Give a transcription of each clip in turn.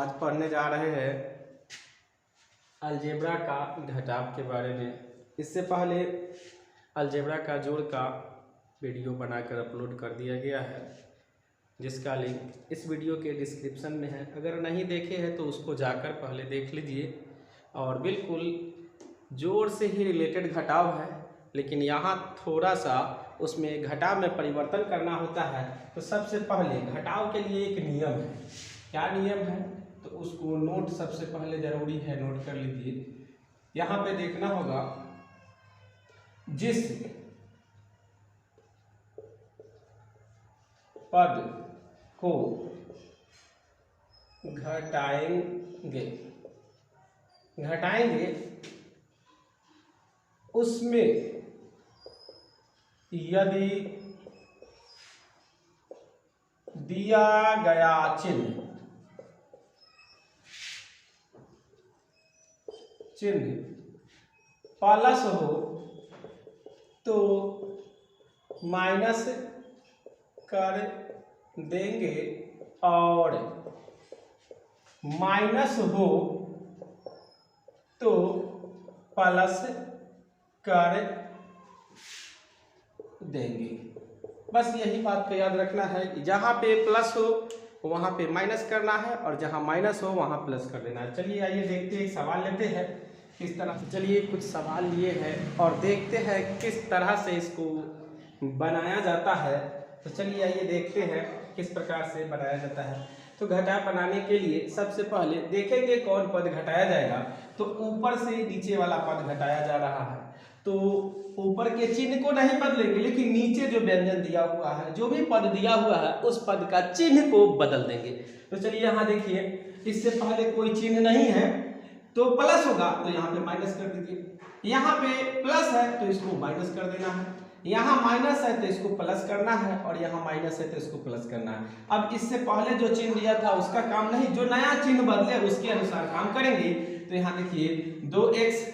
आज पढ़ने जा रहे हैं अलजेब्रा का घटाव के बारे में। इससे पहले अलजेब्रा का जोड़ का वीडियो बनाकर अपलोड कर दिया गया है, जिसका लिंक इस वीडियो के डिस्क्रिप्शन में है। अगर नहीं देखे हैं तो उसको जाकर पहले देख लीजिए। और बिल्कुल जोड़ से ही रिलेटेड घटाव है, लेकिन यहाँ थोड़ा सा उसमें घटाव में परिवर्तन करना होता है। तो सबसे पहले घटाव के लिए एक नियम है। क्या नियम है तो उसको नोट सबसे पहले ज़रूरी है, नोट कर लीजिए। यहाँ पे देखना होगा जिस पद को घटाएंगे उसमें यदि दिया गया चिन्ह प्लस हो तो माइनस कर देंगे, और माइनस हो तो प्लस कर देंगे। बस यही बात को याद रखना है। जहाँ पे प्लस हो वहाँ पे माइनस करना है, और जहाँ माइनस हो वहाँ प्लस कर देना है। चलिए आइए देखते हैं, एक सवाल लेते हैं किस तरह से। चलिए कुछ सवाल लिए हैं और देखते हैं किस तरह से इसको बनाया जाता है। तो चलिए आइए देखते हैं किस प्रकार से बनाया जाता है। तो घटाव बनाने के लिए सबसे पहले देखेंगे कौन पद घटाया जाएगा। तो ऊपर से नीचे वाला पद घटाया जा रहा है, तो ऊपर के चिन्ह को नहीं बदलेंगे, लेकिन नीचे जो व्यंजन दिया हुआ है, जो भी पद दिया हुआ है, उस पद का चिन्ह को बदल देंगे। तो चलिए यहाँ देखिए, इससे पहले कोई चिन्ह नहीं है तो प्लस होगा, तो यहाँ पे माइनस कर दीजिए। यहाँ पे प्लस है तो इसको माइनस कर देना है, यहाँ माइनस है तो इसको प्लस करना है, और यहाँ माइनस है तो इसको प्लस करना है। अब इससे पहले जो चिन्ह दिया था उसका काम नहीं, जो नया चिन्ह बदले उसके अनुसार काम करेंगे। तो यहाँ देखिए 2x,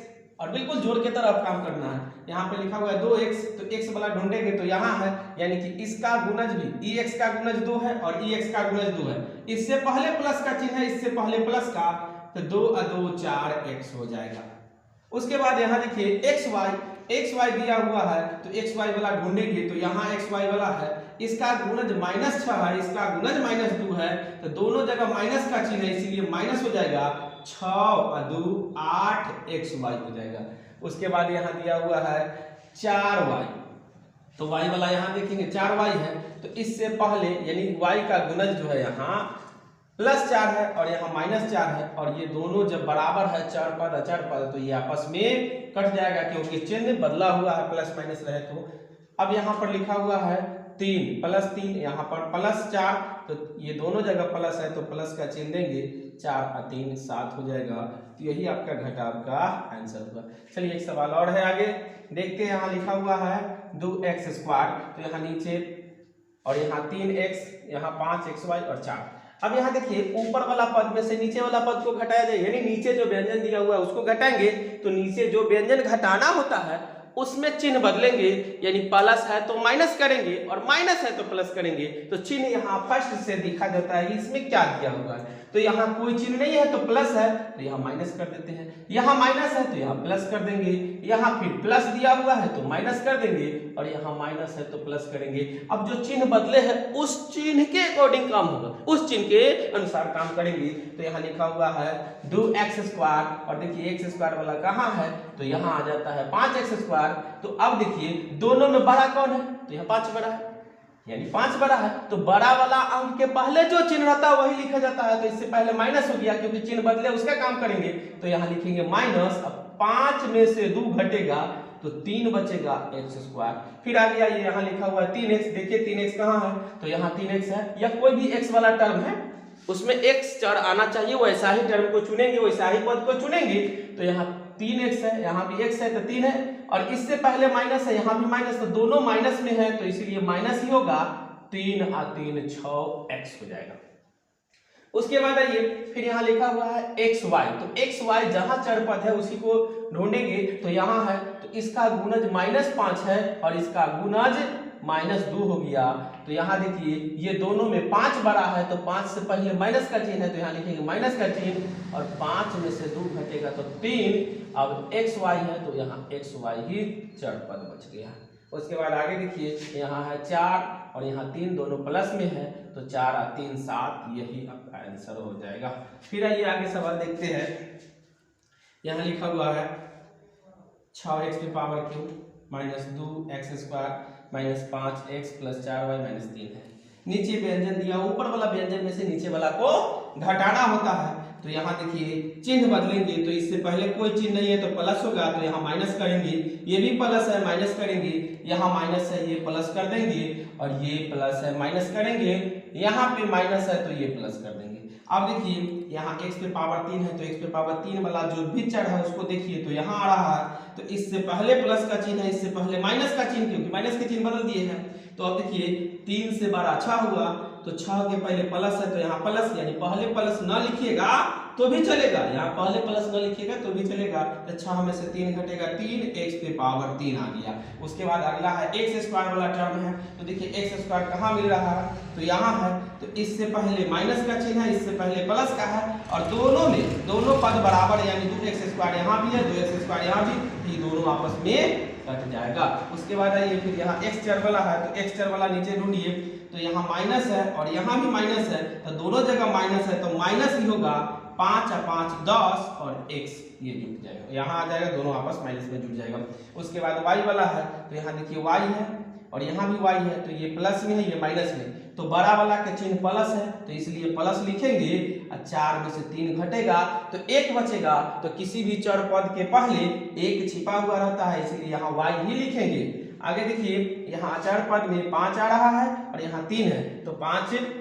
और बिल्कुल जोड़ के तरफ काम करना है। यहाँ पे लिखा हुआ है 2x, तो x वाला ढूंढेंगे तो यहाँ है, यानी कि इसका गुणज भी ex का गुणज 2 है और ex का गुणज 2 है। इससे पहले प्लस का चिन्ह है, इससे पहले प्लस का, तो 2 और 2 4x हो जाएगा। उसके बाद यहाँ देखिए xy दिया हुआ है, तो xy वाला ढूंढेंगे तो यहाँ xy वाला है, इसका गुणज -6 है, इसका गुणज -2 है, तो दोनों जगह माइनस का चिन्ह है, इसीलिए माइनस हो जाएगा। 6 और 2 8xy हो जाएगा। उसके बाद यहाँ दिया हुआ है 4y, तो y वाला यहाँ देखेंगे 4y है, तो इससे पहले यानी y का गुणज जो है यहाँ +4 है और यहाँ -4 है, और ये दोनों जब बराबर है चर पद अचर पद, तो ये आपस में कट जाएगा, क्योंकि चिन्ह बदला हुआ है, प्लस माइनस रहे तो। अब यहाँ पर लिखा हुआ है 3 +3, यहाँ पर +4, तो ये दोनों जगह प्लस है तो प्लस का चिन्ह देंगे, 4 और 3 7 हो जाएगा। तो यही आपका घटाव का आंसर हुआ। चलिए एक सवाल और है, आगे देखते हैं। यहाँ लिखा हुआ है 2x², तो यहाँ नीचे, और यहाँ 3x, यहाँ 5xy और 4। अब यहाँ देखिए ऊपर वाला पद में से नीचे वाला पद को घटाया जाए, यानी नीचे जो व्यंजन दिया हुआ है उसको घटाएंगे। तो नीचे जो व्यंजन घटाना होता है उसमें चिन्ह बदलेंगे, यानी प्लस है तो माइनस करेंगे और माइनस है तो प्लस करेंगे। तो चिन्ह यहाँ फर्स्ट से दिखा जाता है, इसमें क्या दिया हुआ है। तो यहाँ कोई चिन्ह नहीं है तो प्लस है, तो यहाँ माइनस कर देते हैं। यहाँ माइनस है तो यहाँ प्लस कर देंगे, यहाँ फिर प्लस दिया हुआ है तो माइनस कर देंगे, और यहाँ माइनस है तो प्लस करेंगे। अब जो चिन्ह बदले हैं उस चिन्ह के अकॉर्डिंग काम होगा, उस चिन्ह के अनुसार काम करेंगे। तो यहाँ लिखा हुआ है 2x², और देखिए x² वाला कहाँ है, तो यहाँ आ जाता है 5x²। तो अब देखिए दोनों में बड़ा कौन है, तो यहाँ 5 बड़ा है, यानी 5 बड़ा है, तो बड़ा वाला अंक के पहले जो चिन्ह रहता है वही लिखा जाता है। तो इससे पहले माइनस हो गया, क्योंकि चिन्ह बदले उसका काम करेंगे। तो यहाँ लिखेंगे माइनस, अब 5 में से 2 घटेगा तो 3 बचेगा x²। फिर आगे आइए, यहाँ लिखा हुआ है 3x, देखिए 3x कहाँ है, तो यहाँ 3x है, या कोई भी x वाला टर्म है उसमें x चर आना चाहिए, वैसा ही टर्म को चुनेंगे, वैसा ही पद को चुनेंगे। तो यहाँ 3x है, यहाँ भी x है तो 3 है, और इससे पहले माइनस है, यहाँ भी माइनस, तो दोनों माइनस में है, तो इसीलिए माइनस ही होगा। 3 और 3 6x हो जाएगा। उसके बाद आइए फिर यहाँ लिखा हुआ है एक्स वाई, तो एक्स वाई जहां चर पद है उसी को ढूंढेंगे। तो यहाँ है तो इसका गुणज -5 है और इसका गुणज -2 हो गया। तो यहाँ देखिए ये दोनों में 5 बड़ा है तो 5 से पहले माइनस का चिन्ह है तो यहाँ लिखेंगे माइनस का चिन्ह और 5 में से 2 घटेगा तो 3। अब एक्स वाई है तो यहाँ एक्स वाई ही चर पद बच गया। उसके बाद आगे देखिए यहाँ है 4 और यहाँ 3 दोनों प्लस में है तो 4 और 3 7, यही आपका आंसर हो जाएगा। फिर आइए आगे सवाल देखते हैं। यहाँ लिखा हुआ है 6x की power cube -2x² -5x + 4y - 3 है। नीचे व्यंजन दिया, ऊपर वाला व्यंजन में से नीचे वाला को घटाना होता है। तो यहाँ देखिए चिन्ह बदलेंगे तो इससे पहले कोई चिन्ह नहीं है तो प्लस होगा तो यहाँ माइनस करेंगे, ये भी प्लस है माइनस करेंगे, यहाँ माइनस है ये प्लस कर देंगे और ये प्लस है माइनस करेंगे, यहाँ पे माइनस है तो ये प्लस कर देंगे। अब देखिए यहाँ x पे पावर 3 है तो x पे पावर 3 वाला जो भी चर है उसको देखिए तो यहाँ आ रहा है तो इससे पहले प्लस का चिन्ह है, इससे पहले माइनस का चिन्ह, क्योंकि माइनस के चिन्ह बदल दिए हैं। तो अब देखिए 3 से बड़ा 6 हुआ तो 6 के पहले प्लस है तो यहाँ प्लस, यानी पहले प्लस न लिखिएगा तो भी चलेगा, यहाँ पहले प्लस न लिखिएगा तो भी चलेगा। तो 6 में से 3 घटेगा 3, x पे पावर 3 आ गया। उसके बाद अगला है x² वाला टर्म है तो देखिए x² कहाँ मिल रहा है तो यहाँ है तो इससे पहले माइनस का चिन्ह है, इससे पहले प्लस का है और दोनों में दोनों पद बराबर, यानी 2x² यहाँ भी है 2x² यहाँ भी, ये दोनों आपस में कट जाएगा। उसके बाद आइए फिर यहाँ x चर वाला है तो x चर वाला नीचे ढूंढिए तो यहाँ माइनस है और यहाँ भी माइनस है तो दोनों जगह माइनस है तो माइनस ही होगा। 5 और 5 10 और x ये जुट जाएगा, यहाँ आ जाएगा, दोनों आपस माइनस में जुट जाएगा। उसके बाद y वाला है तो यहाँ देखिए y है और यहाँ भी y है तो ये प्लस में है ये माइनस में, तो बड़ा वाला के चिन्ह प्लस है तो इसलिए प्लस लिखेंगे और 4 में से 3 घटेगा तो 1 बचेगा। तो किसी भी चर पद के पहले 1 छिपा हुआ रहता है इसलिए यहाँ y ही लिखेंगे। आगे देखिए यहाँ चर पद में 5 आ रहा है और यहाँ 3 है तो 5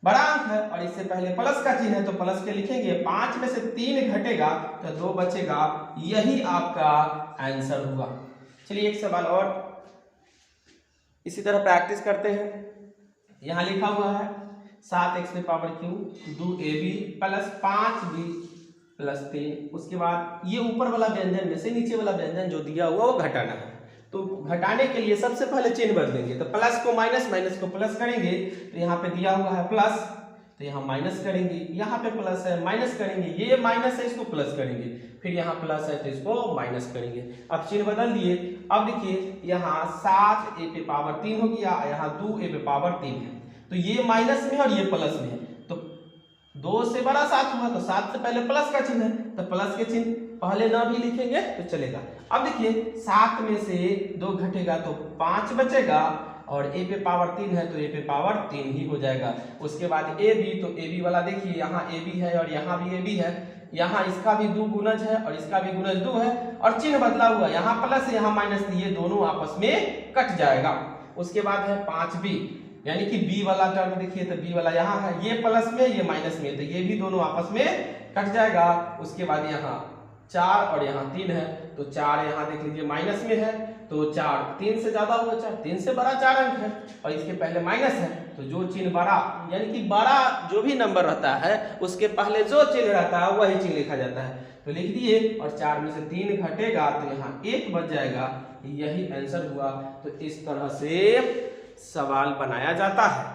बड़ा अंक है और इससे पहले प्लस का चिन्ह है तो प्लस के लिखेंगे। 5 में से 3 घटेगा तो 2 बचेगा, यही आपका आंसर हुआ। चलिए एक सवाल और इसी तरह प्रैक्टिस करते हैं। यहाँ लिखा हुआ है 7x पे पावर क्यूब 2ab + 5b + 3। उसके बाद ये ऊपर वाला व्यंजन में से नीचे वाला व्यंजन जो दिया हुआ वो घटाना है। तो घटाने के लिए सबसे पहले चिन्ह बदलेंगे तो प्लस को माइनस, माइनस को प्लस करेंगे तो यहाँ पे दिया हुआ है प्लस तो यहाँ माइनस करेंगे, यहाँ पे प्लस है माइनस करेंगे, ये माइनस है इसको प्लस करेंगे, फिर यहाँ प्लस है तो इसको माइनस करेंगे। अब चिन्ह बदल दिए। अब देखिए यहाँ 7a पे पावर 3 हो गया, यहाँ 2a पे पावर 3 है तो ये माइनस में और ये प्लस में है तो 2 से बड़ा 7 हुआ तो 7 से पहले प्लस का चिन्ह है तो प्लस के चिन्ह पहले ना भी लिखेंगे तो चलेगा। अब देखिए 7 में से 2 घटेगा तो 5 बचेगा और a पे पावर 3 है तो a पे पावर 3 ही हो जाएगा। उसके बाद ab, तो ab वाला देखिए यहाँ ab है और यहाँ भी ab है, यहाँ इसका भी 2 गुणज है और इसका भी गुणज 2 है और चिन्ह बदला हुआ, यहाँ प्लस है यहाँ माइनस, ये दोनों आपस में कट जाएगा। उसके बाद है 5b, यानी कि b वाला टर्म देखिए तो b वाला यहाँ है, ये प्लस में ये माइनस में तो ये भी दोनों आपस में कट जाएगा। उसके बाद यहाँ 4 और यहाँ 3 है तो 4 यहाँ देख लीजिए माइनस में है तो 4 3 से ज्यादा हुआ, 4 3 से बड़ा 4 अंक है और इसके पहले माइनस है तो जो चिन्ह बड़ा, यानी कि बड़ा जो भी नंबर रहता है उसके पहले जो चिन्ह रहता है वही चिन्ह लिखा जाता है तो लिख दिए और 4 में से 3 घटेगा तो यहाँ 1 बच जाएगा, यही आंसर हुआ। तो इस तरह से सवाल बनाया जाता है।